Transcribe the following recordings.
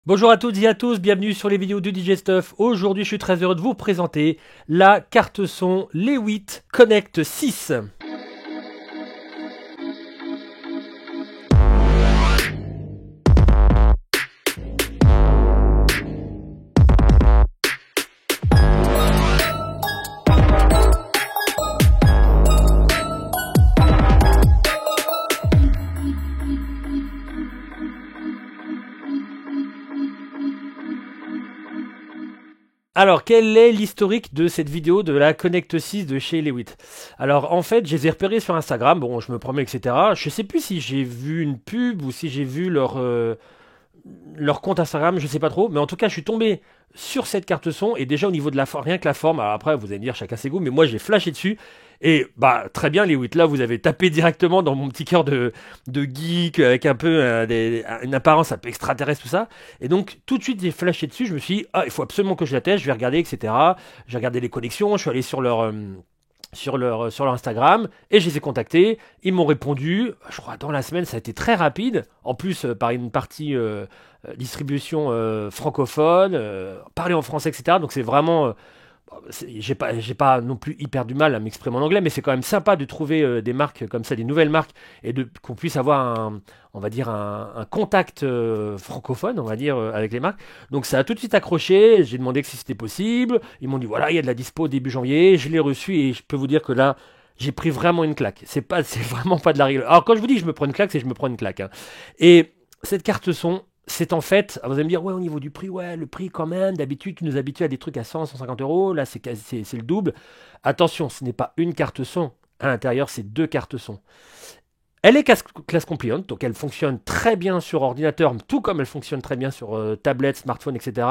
Bonjour à toutes et à tous, bienvenue sur les vidéos de DJ Stuff. Aujourd'hui, je suis très heureux de vous présenter la carte son Lewitt Connect 6. Alors, quel est l'historique de cette vidéo de la Connect 6 de chez Lewitt? Alors, en fait, je les ai repérés sur Instagram, bon, je me promets, etc. Je sais plus si j'ai vu une pub ou si j'ai vu leur compte Instagram, je sais pas trop, mais en tout cas, je suis tombé sur cette carte son et déjà au niveau de la forme, rien que la forme, alors après, vous allez me dire chacun ses goûts, mais moi j'ai flashé dessus et bah très bien, Lewitt, là vous avez tapé directement dans mon petit cœur de geek avec un peu une apparence un peu extraterrestre, tout ça. Et donc, tout de suite, j'ai flashé dessus. Je me suis dit, ah, il faut absolument que je la teste. Je vais regarder, etc. J'ai regardé les connexions. Je suis allé sur leur Instagram et je les ai contactés. Ils m'ont répondu. Je crois dans la semaine, ça a été très rapide. En plus, par une partie distribution francophone, parler en français, etc. Donc, c'est vraiment. J'ai pas non plus hyper du mal à m'exprimer en anglais, mais c'est quand même sympa de trouver des marques comme ça, des nouvelles marques, et qu'on puisse avoir on va dire un contact francophone, on va dire, avec les marques. Donc ça a tout de suite accroché, j'ai demandé si c'était possible, ils m'ont dit voilà, il y a de la dispo début janvier, je l'ai reçu et je peux vous dire que là, j'ai pris vraiment une claque. C'est vraiment pas de la rigole. Alors quand je vous dis que je me prends une claque, c'est que je me prends une claque, hein. Et cette carte son, c'est en fait, vous allez me dire, ouais, au niveau du prix, ouais, le prix quand même, d'habitude, tu nous habitues à des trucs à 100, 150 euros, là, c'est le double. Attention, ce n'est pas une carte son, à l'intérieur, c'est deux cartes son. Elle est classe compliant, donc elle fonctionne très bien sur ordinateur, tout comme elle fonctionne très bien sur tablette, smartphone, etc.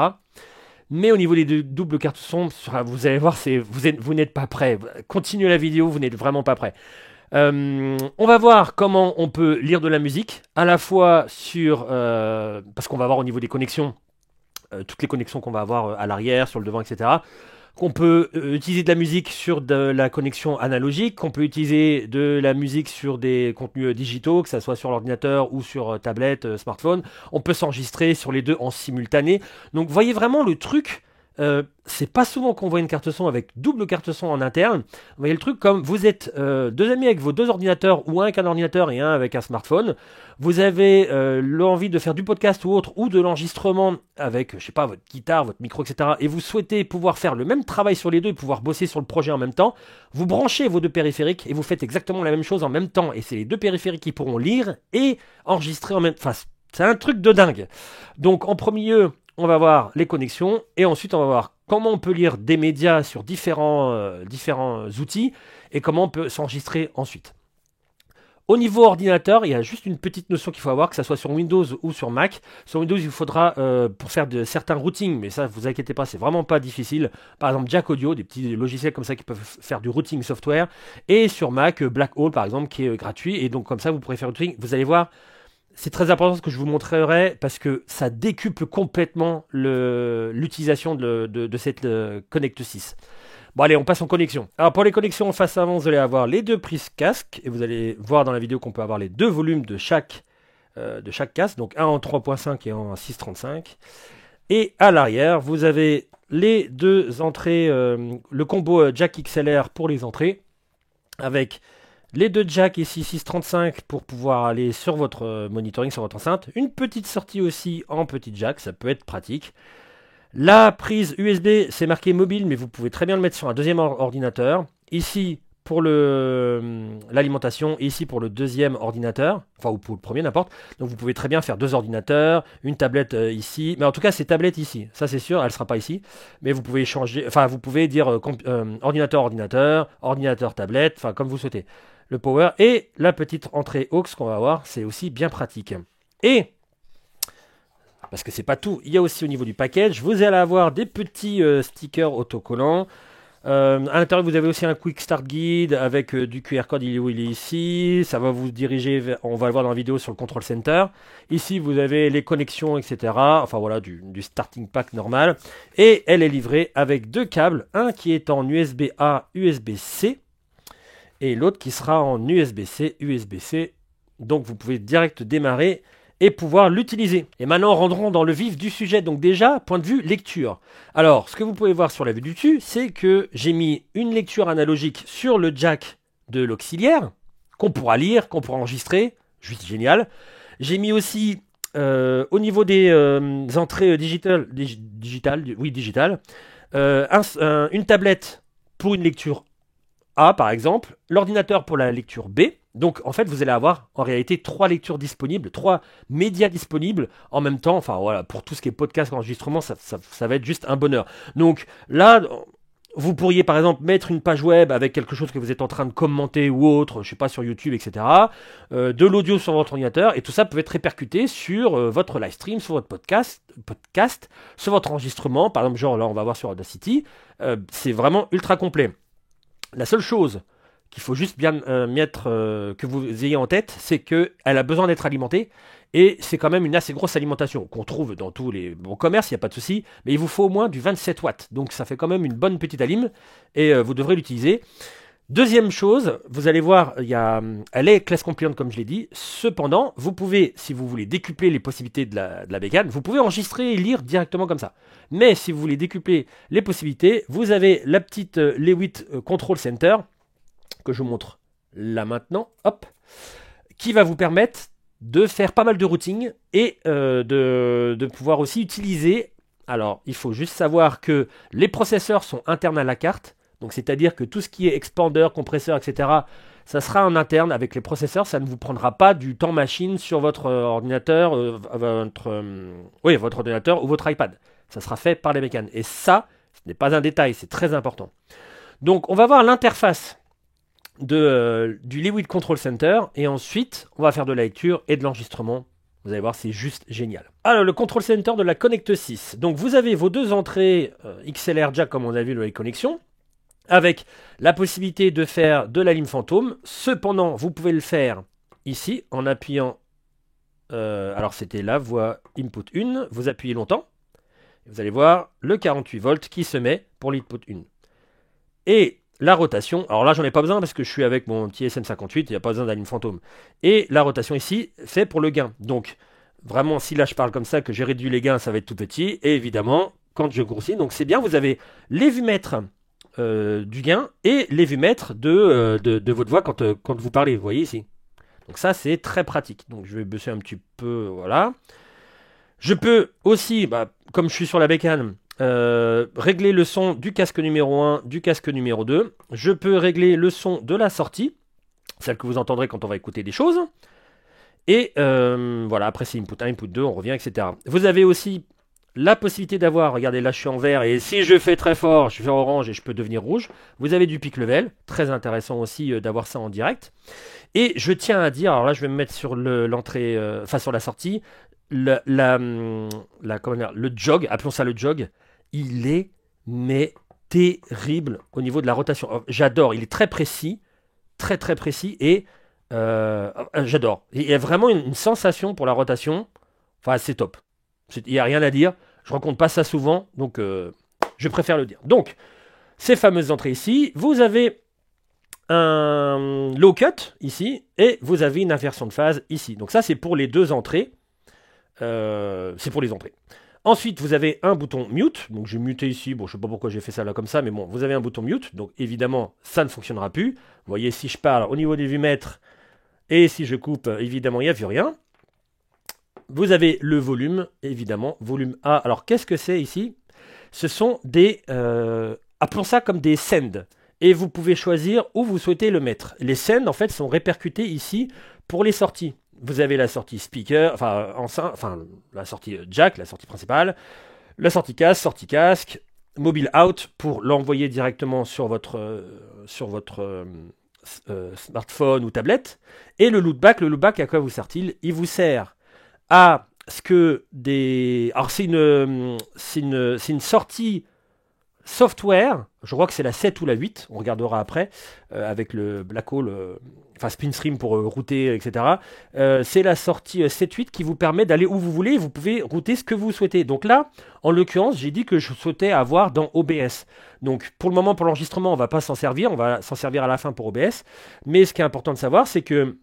Mais au niveau des deux doubles cartes son, vous allez voir, vous n'êtes pas prêt. Continuez la vidéo, vous n'êtes vraiment pas prêt. On va voir comment on peut lire de la musique, à la fois sur... parce qu'on va voir au niveau des connexions, toutes les connexions qu'on va avoir à l'arrière, sur le devant, etc. Qu'on peut utiliser de la musique sur de la connexion analogique, qu'on peut utiliser de la musique sur des contenus digitaux, que ce soit sur l'ordinateur ou sur tablette, smartphone. On peut s'enregistrer sur les deux en simultané. Donc voyez vraiment le truc. C'est pas souvent qu'on voit une carte son avec double carte son en interne. Vous voyez le truc comme vous êtes deux amis avec vos deux ordinateurs ou un avec un ordinateur et un avec un smartphone. Vous avez l'envie de faire du podcast ou autre ou de l'enregistrement avec, je sais pas, votre guitare, votre micro, etc. Et vous souhaitez pouvoir faire le même travail sur les deux et pouvoir bosser sur le projet en même temps. Vous branchez vos deux périphériques et vous faites exactement la même chose en même temps. Et c'est les deux périphériques qui pourront lire et enregistrer en même temps. Enfin, c'est un truc de dingue. Donc en premier lieu, on va voir les connexions et ensuite on va voir comment on peut lire des médias sur différents outils et comment on peut s'enregistrer ensuite. Au niveau ordinateur, il y a juste une petite notion qu'il faut avoir, que ce soit sur Windows ou sur Mac. Sur Windows, il faudra, pour faire certains routings, mais ça, vous inquiétez pas, c'est vraiment pas difficile. Par exemple, Jack Audio, des petits logiciels comme ça qui peuvent faire du routing software. Et sur Mac, Black Hole, par exemple, qui est gratuit. Et donc, comme ça, vous pourrez faire du routing. Vous allez voir, c'est très important ce que je vous montrerai parce que ça décuple complètement l'utilisation de cette Connect 6. Bon allez, on passe en connexion. Alors pour les connexions face avant, vous allez avoir les deux prises casque et vous allez voir dans la vidéo qu'on peut avoir les deux volumes de chaque casque, donc un en 3.5 et un en 6.35. Et à l'arrière, vous avez les deux entrées, le combo jack XLR pour les entrées avec les deux jacks ici 6.35 pour pouvoir aller sur votre monitoring, sur votre enceinte. Une petite sortie aussi en petit jack, ça peut être pratique. La prise USB, c'est marqué mobile, mais vous pouvez très bien le mettre sur un deuxième ordinateur. Ici pour l'alimentation, et ici pour le deuxième ordinateur, enfin ou pour le premier, n'importe. Donc vous pouvez très bien faire deux ordinateurs, une tablette ici, mais en tout cas c'est tablette ici, ça c'est sûr, elle ne sera pas ici. Mais vous pouvez changer, enfin vous pouvez dire ordinateur, ordinateur, tablette, enfin comme vous souhaitez. Le power et la petite entrée aux qu'on va voir, c'est aussi bien pratique. Et parce que c'est pas tout, il y a aussi au niveau du package, vous allez avoir des petits stickers autocollants. À l'intérieur, vous avez aussi un Quick Start Guide avec du QR code, il est ici. Ça va vous diriger, on va le voir dans la vidéo, sur le Control Center. Ici, vous avez les connexions, etc. Enfin voilà, du starting pack normal. Et elle est livrée avec deux câbles, un qui est en USB-A, USB-C, et l'autre qui sera en USB-C, USB-C. Donc vous pouvez direct démarrer et pouvoir l'utiliser. Et maintenant, rentrons dans le vif du sujet. Donc déjà, point de vue lecture. Alors, ce que vous pouvez voir sur la vue du dessus, c'est que j'ai mis une lecture analogique sur le jack de l'auxiliaire, qu'on pourra lire, qu'on pourra enregistrer. Juste génial. J'ai mis aussi, au niveau des entrées digitales, une tablette pour une lecture A, par exemple, l'ordinateur pour la lecture B. Donc, en fait, vous allez avoir, en réalité, 3 lectures disponibles, 3 médias disponibles en même temps. Enfin, voilà, pour tout ce qui est podcast, enregistrement, ça va être juste un bonheur. Donc, là, vous pourriez, par exemple, mettre une page web avec quelque chose que vous êtes en train de commenter ou autre, je sais pas, sur YouTube, etc. De l'audio sur votre ordinateur, et tout ça peut être répercuté sur votre live stream, sur votre podcast, sur votre enregistrement. Par exemple, genre, là, on va voir sur Audacity. C'est vraiment ultra complet. La seule chose qu'il faut juste bien que vous ayez en tête, c'est qu'elle a besoin d'être alimentée, et c'est quand même une assez grosse alimentation qu'on trouve dans tous les bons commerces, il n'y a pas de souci, mais il vous faut au moins du 27 watts, donc ça fait quand même une bonne petite alim, et vous devrez l'utiliser. Deuxième chose, vous allez voir, elle est class compliant comme je l'ai dit, cependant, vous pouvez, si vous voulez décupler les possibilités de la bécane, vous pouvez enregistrer et lire directement comme ça. Mais si vous voulez décupler les possibilités, vous avez la petite Lewitt Control Center, que je vous montre là maintenant, hop, qui va vous permettre de faire pas mal de routing et de pouvoir aussi utiliser. Alors, il faut juste savoir que les processeurs sont internes à la carte, donc c'est-à-dire que tout ce qui est expander, compresseur, etc., ça sera en interne avec les processeurs, ça ne vous prendra pas du temps machine sur votre ordinateur, votre ordinateur ou votre iPad. Ça sera fait par les mécanes. Et ça, ce n'est pas un détail, c'est très important. Donc, on va voir l'interface du Lewitt Control Center, et ensuite on va faire de la lecture et de l'enregistrement. Vous allez voir, c'est juste génial. Alors, le Control Center de la Connect 6. Donc, vous avez vos deux entrées XLR jack, comme on a vu dans les connexions, avec la possibilité de faire de la lime fantôme. Cependant, vous pouvez le faire ici en appuyant. Alors, c'était la voie input 1. Vous appuyez longtemps. Vous allez voir le 48 volts qui se met pour l'input 1. Et la rotation, alors là j'en ai pas besoin parce que je suis avec mon petit SM58, il n'y a pas besoin d'alim fantôme. Et la rotation ici, c'est pour le gain. Donc vraiment, si là je parle comme ça, que j'ai réduit les gains, ça va être tout petit. Et évidemment, quand je grossis, donc c'est bien, vous avez les vumètres du gain et les vumètres de votre voix quand vous parlez, vous voyez ici. Donc ça c'est très pratique. Donc je vais baisser un petit peu, voilà. Je peux aussi, comme je suis sur la bécane, régler le son du casque numéro 1, du casque numéro 2. Je peux régler le son de la sortie, celle que vous entendrez quand on va écouter des choses. Et voilà, après c'est input 1, input 2, on revient, etc. Vous avez aussi la possibilité d'avoir, regardez là je suis en vert, et si je fais très fort, je fais orange et je peux devenir rouge. Vous avez du pick level, très intéressant aussi d'avoir ça en direct. Et je tiens à dire, alors là je vais me mettre sur l'entrée, sur la sortie, le jog, appelons ça le jog, il est terrible au niveau de la rotation. J'adore, il est très précis, très très précis, et j'adore. Il y a vraiment une sensation pour la rotation, enfin c'est top. Il n'y a rien à dire, je rencontre pas ça souvent, donc je préfère le dire. Donc, ces fameuses entrées ici, vous avez un low cut ici, et vous avez une inversion de phase ici. Donc ça c'est pour les deux entrées. C'est pour les entrées. Ensuite, vous avez un bouton mute. Donc, je vais muter ici. Bon, je sais pas pourquoi j'ai fait ça là comme ça, mais bon, vous avez un bouton mute. Donc, évidemment, ça ne fonctionnera plus. Vous voyez, si je parle au niveau des vumètres et si je coupe, évidemment, il n'y a plus rien. Vous avez le volume, évidemment, volume A. Alors, qu'est-ce que c'est ici? Ce sont des... appelons ça comme des sends. Et vous pouvez choisir où vous souhaitez le mettre. Les sends, en fait, sont répercutés ici pour les sorties. Vous avez la sortie speaker, la sortie jack, la sortie principale, la sortie casque, mobile out pour l'envoyer directement sur votre smartphone ou tablette, et le loopback. Le loopback, à quoi vous sert-il? Il vous sert à ce que des... Alors c'est une sortie software, je crois que c'est la 7 ou la 8, on regardera après, avec le Black Hole, SpinStream pour router, etc. C'est la sortie 7-8 qui vous permet d'aller où vous voulez, vous pouvez router ce que vous souhaitez. Donc là, en l'occurrence, j'ai dit que je souhaitais avoir dans OBS. Donc pour le moment, pour l'enregistrement, on ne va pas s'en servir, on va s'en servir à la fin pour OBS. Mais ce qui est important de savoir, c'est que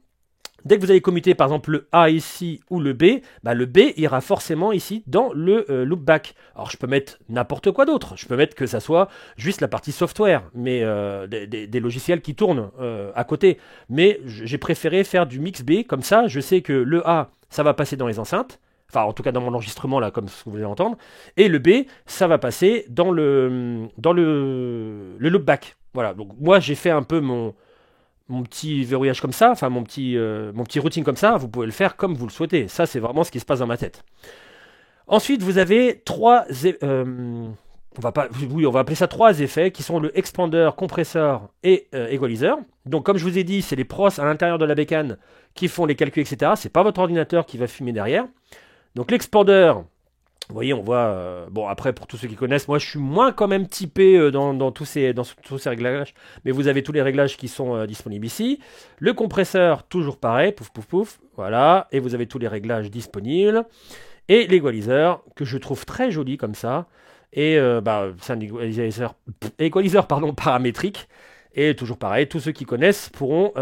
Dès que vous allez commuter par exemple le A ici ou le B, bah le B ira forcément ici dans le loopback. Alors je peux mettre n'importe quoi d'autre, je peux mettre que ça soit juste la partie software, mais des logiciels qui tournent à côté. Mais j'ai préféré faire du mix B, comme ça je sais que le A ça va passer dans les enceintes, enfin en tout cas dans mon enregistrement là comme ce que vous allez entendre, et le B ça va passer dans le loopback. Voilà, donc moi j'ai fait un peu mon petit verrouillage comme ça, enfin mon petit routing comme ça, vous pouvez le faire comme vous le souhaitez. Ça, c'est vraiment ce qui se passe dans ma tête. Ensuite, vous avez on va appeler ça trois effets qui sont le expander, compresseur et equalizer. Donc, comme je vous ai dit, c'est les pros à l'intérieur de la bécane qui font les calculs, etc. C'est pas votre ordinateur qui va fumer derrière. Donc, l'expander, vous voyez, on voit... bon, après, pour tous ceux qui connaissent, moi, je suis moins quand même typé dans tous ces réglages. Mais vous avez tous les réglages qui sont disponibles ici. Le compresseur, toujours pareil. Pouf, pouf, pouf. Voilà. Et vous avez tous les réglages disponibles. Et l'equalizer, que je trouve très joli comme ça. Et c'est un equalizer paramétrique. Et toujours pareil, tous ceux qui connaissent pourront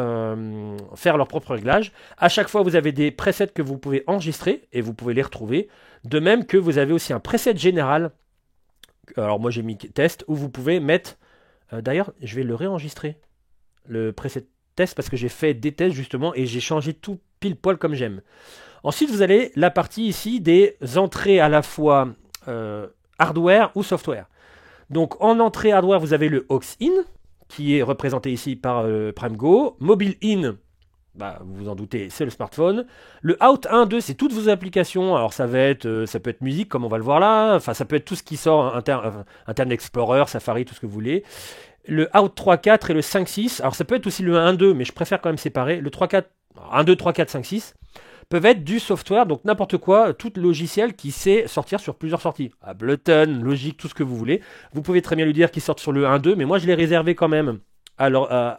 faire leur propre réglage. À chaque fois, vous avez des presets que vous pouvez enregistrer et vous pouvez les retrouver. De même que vous avez aussi un preset général. Alors moi j'ai mis test où vous pouvez mettre... D'ailleurs, je vais le réenregistrer. Le preset test parce que j'ai fait des tests justement et j'ai changé tout pile poil comme j'aime. Ensuite, vous avez la partie ici des entrées à la fois hardware ou software. Donc en entrée hardware, vous avez le aux in qui est représenté ici par PrimeGo. Mobile in, bah, vous vous en doutez, c'est le smartphone. Le out 1, 2, c'est toutes vos applications. Alors ça peut être musique, comme on va le voir là. Enfin, ça peut être tout ce qui sort, Internet Explorer, Safari, tout ce que vous voulez. Le out 3, 4 et le 5, 6. Alors ça peut être aussi le 1, 2, mais je préfère quand même séparer. Le 3, 4, 1, 2, 3, 4, 5, 6 peuvent être du software, donc n'importe quoi, tout logiciel qui sait sortir sur plusieurs sorties. Ableton, Logic, tout ce que vous voulez. Vous pouvez très bien lui dire qu'il sorte sur le 1, 2, mais moi je l'ai réservé quand même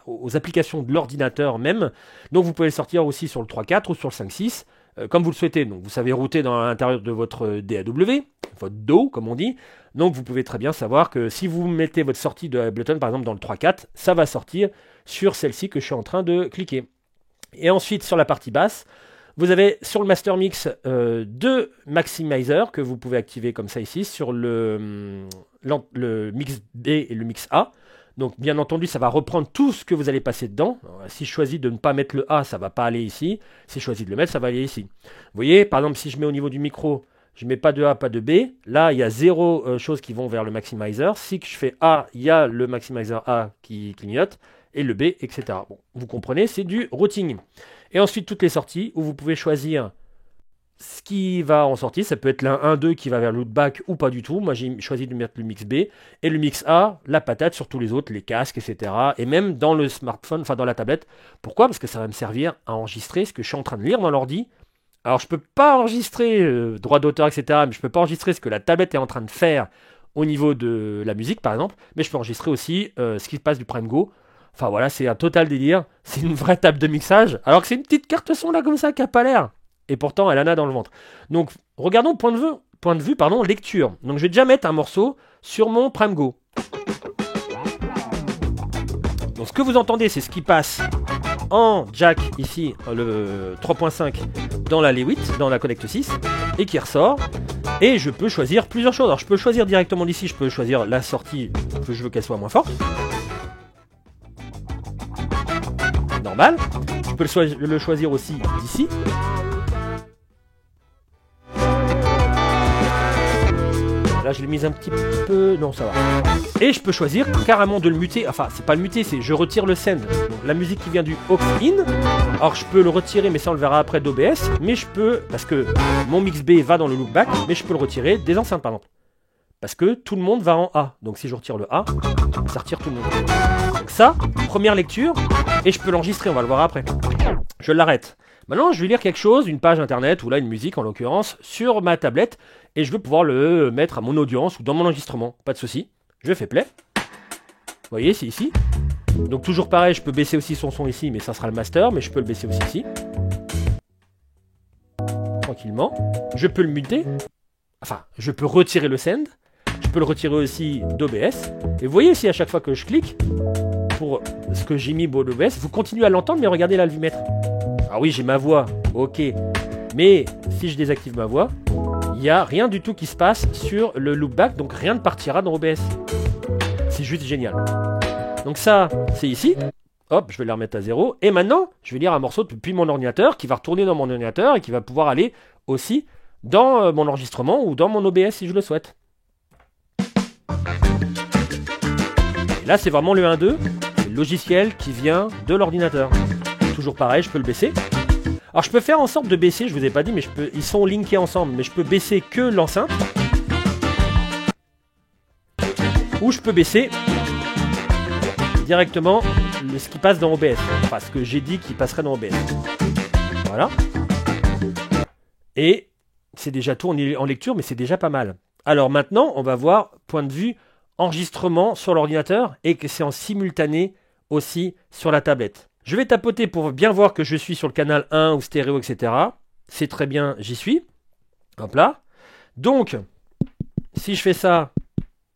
aux applications de l'ordinateur même. Donc vous pouvez le sortir aussi sur le 3.4 ou sur le 5.6, comme vous le souhaitez. Donc vous savez router dans l'intérieur de votre DAW, votre DAW comme on dit. Donc vous pouvez très bien savoir que si vous mettez votre sortie de Ableton par exemple dans le 3.4, ça va sortir sur celle-ci que je suis en train de cliquer. Et ensuite sur la partie basse, vous avez sur le Master Mix deux maximizers que vous pouvez activer comme ça ici sur le mix B et le mix A. Donc bien entendu ça va reprendre tout ce que vous allez passer dedans. Alors, si je choisis de ne pas mettre le A, ça ne va pas aller ici. Si je choisis de le mettre, ça va aller ici. Vous voyez, par exemple si je mets au niveau du micro, je ne mets pas de A, pas de B. Là il y a zéro choses qui vont vers le maximizer. Si je fais A, il y a le maximizer A qui clignote. Et le B, etc. Bon, vous comprenez, c'est du routing. Et ensuite, toutes les sorties où vous pouvez choisir ce qui va en sortie. Ça peut être l'un 1, 2 qui va vers l'outback ou pas du tout. Moi, j'ai choisi de mettre le mix B. Et le mix A, la patate sur tous les autres, les casques, etc. Et même dans le smartphone, enfin dans la tablette. Pourquoi? Parce que ça va me servir à enregistrer ce que je suis en train de lire dans l'ordi. Alors, je ne peux pas enregistrer droit d'auteur, etc. Mais je ne peux pas enregistrer ce que la tablette est en train de faire au niveau de la musique, par exemple. Mais je peux enregistrer aussi ce qui se passe du PrimeGo. Enfin voilà, c'est un total délire. C'est une vraie table de mixage. Alors que c'est une petite carte son là comme ça qui a pas l'air. Et pourtant, elle en a dans le ventre. Donc, regardons point de vue, lecture. Donc, je vais déjà mettre un morceau sur mon PrimeGo. Donc, ce que vous entendez, c'est ce qui passe en jack ici, le 3.5 dans la Lewitt, dans la Connect 6, et qui ressort. Et je peux choisir plusieurs choses. Alors, je peux choisir directement d'ici. Je peux choisir la sortie que je veux qu'elle soit moins forte. Normal. Je peux le choisir aussi d'ici. Là, je l'ai mis un petit peu... Non, ça va. Et je peux choisir carrément de le muter. Enfin, c'est pas le muter, c'est je retire le send. Donc, la musique qui vient du aux in. Alors, je peux le retirer, mais ça, on le verra après d'OBS. Mais je peux... Parce que mon mix B va dans le loopback, mais je peux le retirer des enceintes, par exemple. Parce que tout le monde va en A. Donc, si je retire le A, ça retire tout le monde. Donc ça, première lecture. Et je peux l'enregistrer, on va le voir après. Je l'arrête. Maintenant, je vais lire quelque chose, une page internet, ou là une musique en l'occurrence, sur ma tablette, et je vais pouvoir le mettre à mon audience ou dans mon enregistrement. Pas de souci. Je fais play. Vous voyez, c'est ici. Donc toujours pareil, je peux baisser aussi son son ici, mais ça sera le master, mais je peux le baisser aussi ici. Tranquillement. Je peux le muter. Enfin, je peux retirer le send. Je peux le retirer aussi d'OBS. Et vous voyez, si à chaque fois que je clique, pour ce que j'ai mis au OBS, vous continuez à l'entendre, mais regardez là le vimètre. Ah oui, j'ai ma voix, ok. Mais si je désactive ma voix, il n'y a rien du tout qui se passe sur le loopback, donc rien ne partira dans OBS. C'est juste génial. Donc ça, c'est ici. Hop, je vais la remettre à 0. Et maintenant, je vais lire un morceau depuis mon ordinateur qui va retourner dans mon ordinateur et qui va pouvoir aller aussi dans mon enregistrement ou dans mon OBS si je le souhaite. Et là, c'est vraiment le 1.2, c'est le logiciel qui vient de l'ordinateur. Toujours pareil, je peux le baisser. Alors, je peux faire en sorte de baisser, je vous ai pas dit, mais ils sont linkés ensemble, mais je peux baisser que l'enceinte. Ou je peux baisser directement ce qui passe dans OBS. Enfin, ce que j'ai dit qui passerait dans OBS. Voilà. Et c'est déjà tout en lecture, mais c'est déjà pas mal. Alors maintenant, on va voir point de vue enregistrement sur l'ordinateur et que c'est en simultané aussi sur la tablette. Je vais tapoter pour bien voir que je suis sur le canal 1 ou stéréo, etc. C'est très bien, j'y suis. Hop là. Donc, si je fais ça,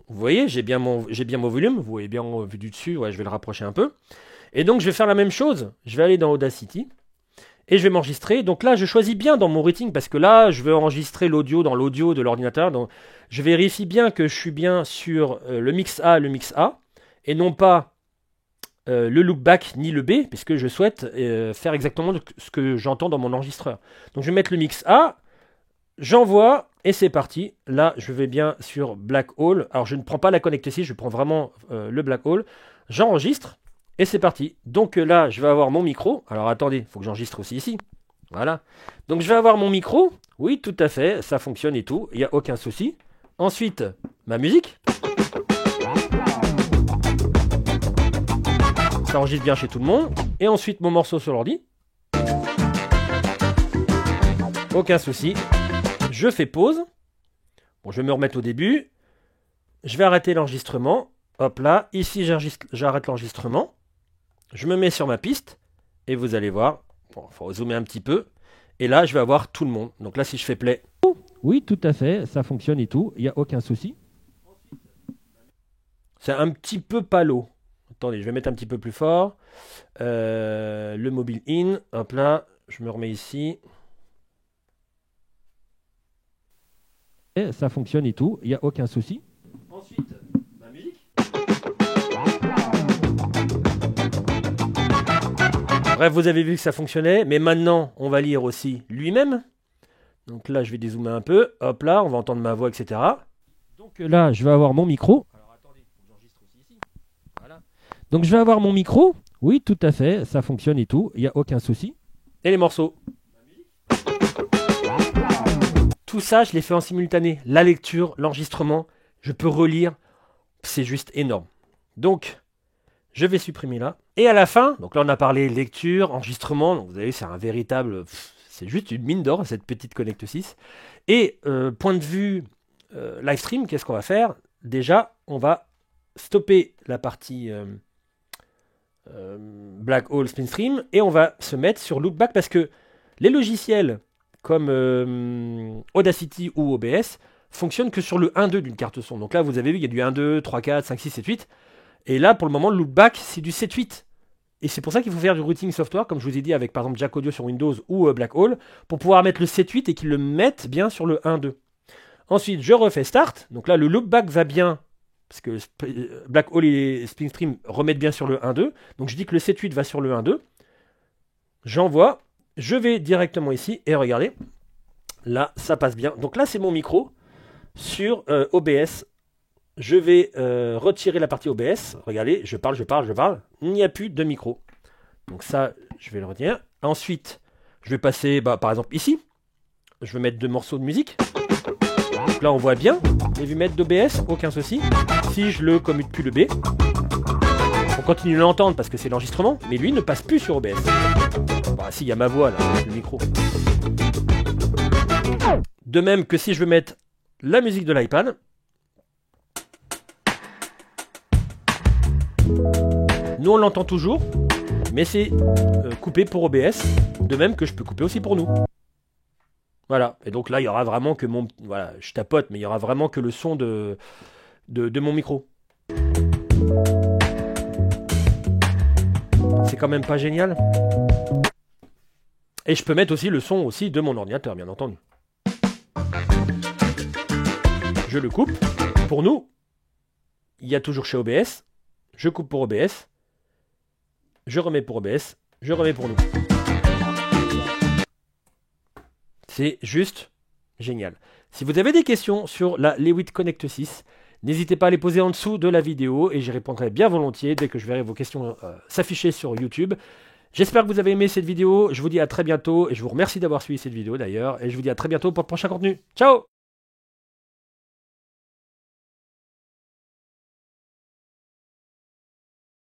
vous voyez, j'ai bien mon volume. Vous voyez bien vu du dessus, ouais, je vais le rapprocher un peu. Et donc, je vais faire la même chose. Je vais aller dans Audacity et je vais m'enregistrer. Donc là, je choisis bien dans mon routing parce que là, je veux enregistrer l'audio dans l'audio de l'ordinateur. Donc, je vérifie bien que je suis bien sur le mix A, et non pas le loopback ni le B, puisque je souhaite faire exactement ce que j'entends dans mon enregistreur. Donc, je vais mettre le mix A, j'envoie et c'est parti. Là, je vais bien sur Black Hole. Alors, je ne prends pas la Connect ici, je prends vraiment le Black Hole. J'enregistre. Et c'est parti. Donc là, je vais avoir mon micro. Alors attendez, il faut que j'enregistre aussi ici. Voilà. Donc je vais avoir mon micro. Oui, tout à fait, ça fonctionne et tout. Il n'y a aucun souci. Ensuite, ma musique. Ça enregistre bien chez tout le monde. Et ensuite, mon morceau sur l'ordi. Aucun souci. Je fais pause. Bon, je vais me remettre au début. Je vais arrêter l'enregistrement. Hop là. Ici, j'arrête l'enregistrement. Je me mets sur ma piste et vous allez voir, bon, il faut zoomer un petit peu, et là je vais avoir tout le monde. Donc là si je fais play, oui tout à fait, ça fonctionne et tout, il n'y a aucun souci. C'est un petit peu palo. Attendez, je vais mettre un petit peu plus fort. Le mobile in, hop là, je me remets ici. Et ça fonctionne et tout, il n'y a aucun souci. Ensuite, ma musique. Bref, vous avez vu que ça fonctionnait, mais maintenant, on va lire aussi lui-même. Donc là, je vais dézoomer un peu. Hop là, on va entendre ma voix, etc. Donc là, je vais avoir mon micro. Alors attendez, j'enregistre aussi ici. Voilà. Donc je vais avoir mon micro. Oui, tout à fait, ça fonctionne et tout. Il n'y a aucun souci. Et les morceaux. Tout ça, je l'ai fait en simultané. La lecture, l'enregistrement, je peux relire. C'est juste énorme. Donc, je vais supprimer là. Et à la fin, donc là on a parlé lecture, enregistrement, donc vous avez vu c'est un véritable, c'est juste une mine d'or cette petite Connect 6. Et point de vue live stream, qu'est-ce qu'on va faire? Déjà, on va stopper la partie Black Hole Spin Stream et on va se mettre sur Loopback parce que les logiciels comme Audacity ou OBS fonctionnent que sur le 1.2 d'une carte son. Donc là vous avez vu, il y a du 1.2, 3, 4, 5, 6, 7, 8. Et là, pour le moment, le loopback, c'est du 7.8. Et c'est pour ça qu'il faut faire du routing software, comme je vous ai dit, avec par exemple Jack Audio sur Windows ou Black Hole, pour pouvoir mettre le 7.8 et qu'il le mette bien sur le 1.2. Ensuite, je refais Start. Donc là, le loopback va bien, parce que Black Hole et Spin Stream remettent bien sur le 1.2. Donc je dis que le 7.8 va sur le 1.2. J'envoie. Je vais directement ici, et regardez, là, ça passe bien. Donc là, c'est mon micro sur OBS. Je vais retirer la partie OBS. Regardez, je parle. Il n'y a plus de micro. Donc ça, je vais le retenir. Ensuite, je vais passer, par exemple, ici. Je vais mettre 2 morceaux de musique. Donc là, on voit bien. Les vumettes d'OBS, aucun souci. Si je le commute plus le B, on continue de l'entendre parce que c'est l'enregistrement, mais lui ne passe plus sur OBS. Si, il y a ma voix là, le micro. De même que si je veux mettre la musique de l'iPad, nous on l'entend toujours, mais c'est coupé pour OBS, de même que je peux couper aussi pour nous. Voilà, et donc là il y aura vraiment que mon... Voilà, je tapote, mais il y aura vraiment que le son de mon micro. C'est quand même pas génial? Et je peux mettre aussi le son aussi de mon ordinateur, bien entendu. Je le coupe. Pour nous, il y a toujours chez OBS. Je coupe pour OBS. Je remets pour OBS. Je remets pour nous. C'est juste génial. Si vous avez des questions sur la Lewitt Connect 6, n'hésitez pas à les poser en dessous de la vidéo et j'y répondrai bien volontiers dès que je verrai vos questions s'afficher sur YouTube. J'espère que vous avez aimé cette vidéo. Je vous dis à très bientôt et je vous remercie d'avoir suivi cette vidéo d'ailleurs. Et je vous dis à très bientôt pour le prochain contenu. Ciao!